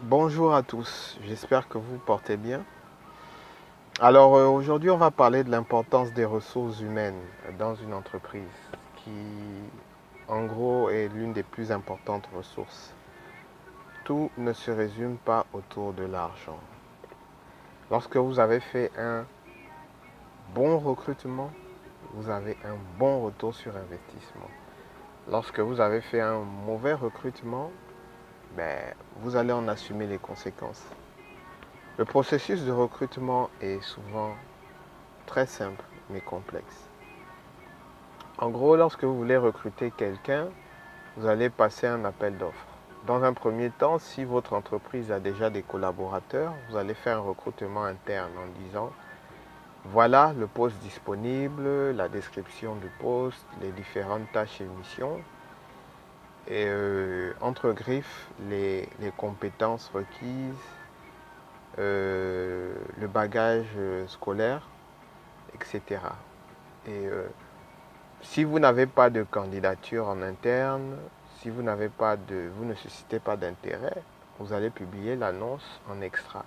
Bonjour à tous, j'espère que vous portez bien. Alors aujourd'hui on va parler de l'importance des ressources humaines dans une entreprise qui en gros est l'une des plus importantes ressources. Tout ne se résume pas autour de l'argent. Lorsque vous avez fait un bon recrutement, vous avez un bon retour sur investissement. Lorsque vous avez fait un mauvais recrutement, vous allez en assumer les conséquences. Le processus de recrutement est souvent très simple mais complexe. En gros, lorsque vous voulez recruter quelqu'un, vous allez passer un appel d'offres. Dans un premier temps, si votre entreprise a déjà des collaborateurs, vous allez faire un recrutement interne en disant voilà le poste disponible, la description du poste, les différentes tâches et missions, et entre griffes les compétences requises, le bagage scolaire, etc. Et si vous n'avez pas de candidature en interne, si vous ne suscitez pas d'intérêt, vous allez publier l'annonce en extra.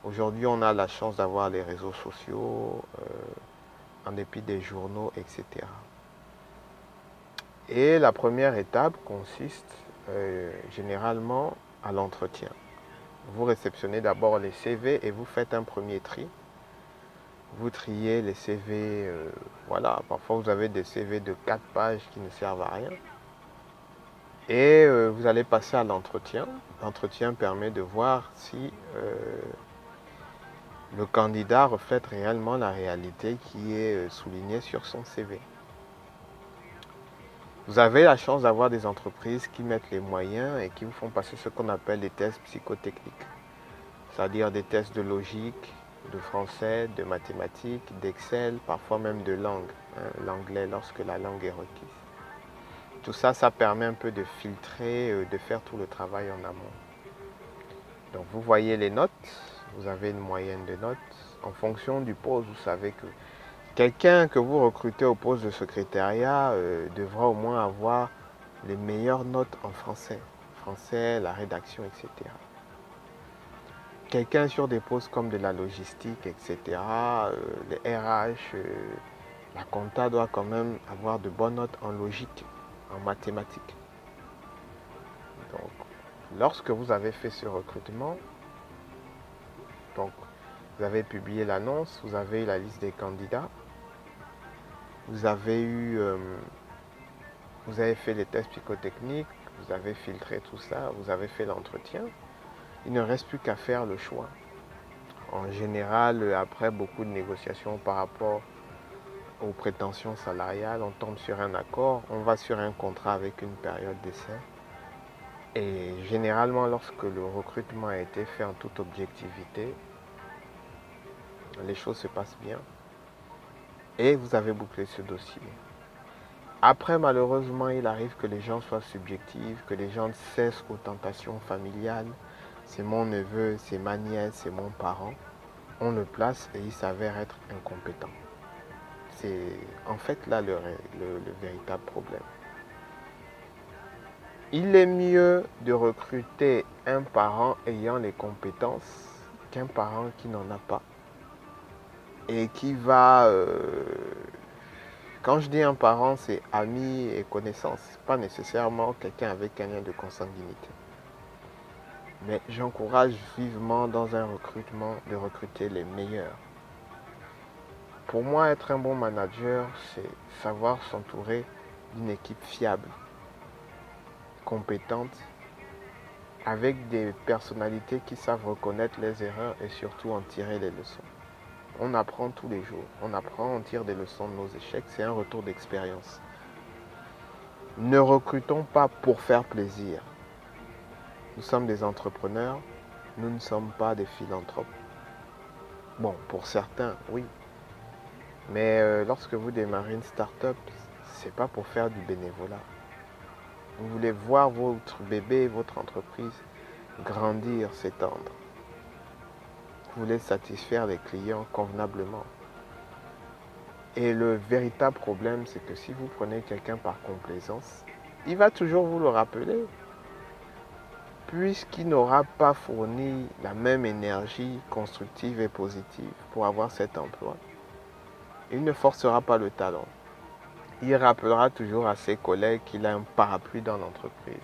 Aujourd'hui, on a la chance d'avoir les réseaux sociaux, en dépit des journaux, etc. Et la première étape consiste généralement à l'entretien. Vous réceptionnez d'abord les CV et vous faites un premier tri. Vous triez les CV, voilà, parfois vous avez des CV de 4 pages qui ne servent à rien. Et vous allez passer à l'entretien. L'entretien permet de voir si le candidat reflète réellement la réalité qui est soulignée sur son CV. Vous avez la chance d'avoir des entreprises qui mettent les moyens et qui vous font passer ce qu'on appelle des tests psychotechniques, c'est-à-dire des tests de logique, de français, de mathématiques, d'Excel, parfois même de langue, l'anglais lorsque la langue est requise. Tout ça, ça permet un peu de filtrer, de faire tout le travail en amont. Donc vous voyez les notes, vous avez une moyenne de notes. En fonction du poste, vous savez que quelqu'un que vous recrutez au poste de secrétariat devra au moins avoir les meilleures notes en français. Français, la rédaction, etc. Quelqu'un sur des postes comme de la logistique, etc., les RH, la compta doit quand même avoir de bonnes notes en logique, en mathématiques. Donc, lorsque vous avez fait ce recrutement, donc, vous avez publié l'annonce, vous avez eu la liste des candidats, vous avez fait les tests psychotechniques, vous avez filtré tout ça, vous avez fait l'entretien. Il ne reste plus qu'à faire le choix. En général, après beaucoup de négociations par rapport aux prétentions salariales, on tombe sur un accord, on va sur un contrat avec une période d'essai. Et généralement, lorsque le recrutement a été fait en toute objectivité, les choses se passent bien. Et vous avez bouclé ce dossier. Après, malheureusement, il arrive que les gens soient subjectifs, que les gens cessent aux tentations familiales. C'est mon neveu, c'est ma nièce, c'est mon parent. On le place et il s'avère être incompétent. C'est en fait là le véritable problème. Il est mieux de recruter un parent ayant les compétences qu'un parent qui n'en a pas et qui va... quand je dis un parent, c'est ami et connaissance, pas nécessairement quelqu'un avec un lien de consanguinité. Mais j'encourage vivement dans un recrutement de recruter les meilleurs. Pour moi, être un bon manager, c'est savoir s'entourer d'une équipe fiable, compétente, avec des personnalités qui savent reconnaître les erreurs et surtout en tirer les leçons. On apprend tous les jours, on apprend, on tire des leçons de nos échecs, c'est un retour d'expérience. Ne recrutons pas pour faire plaisir. Nous sommes des entrepreneurs, nous ne sommes pas des philanthropes. Bon, pour certains, oui. Mais lorsque vous démarrez une start-up, c'est pas pour faire du bénévolat. Vous voulez voir votre bébé, votre entreprise grandir, s'étendre. Vous voulez satisfaire les clients convenablement. Et le véritable problème, c'est que si vous prenez quelqu'un par complaisance, il va toujours vous le rappeler. puisqu'il n'aura pas fourni la même énergie constructive et positive pour avoir cet emploi, il ne forcera pas le talon. Il rappellera toujours à ses collègues qu'il a un parapluie dans l'entreprise,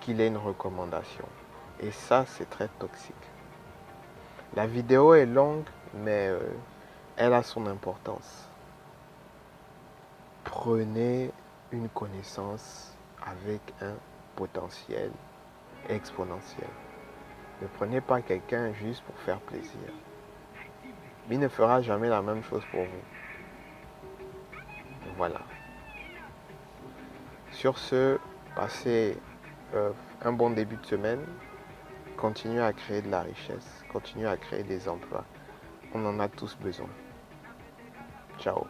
qu'il a une recommandation. Et ça, c'est très toxique. La vidéo est longue, mais elle a son importance. Prenez une connaissance avec un potentiel exponentiel. Ne prenez pas quelqu'un juste pour faire plaisir. Il ne fera jamais la même chose pour vous. Voilà. Sur ce, passez un bon début de semaine. Continuez à créer de la richesse. Continuez à créer des emplois. On en a tous besoin. Ciao.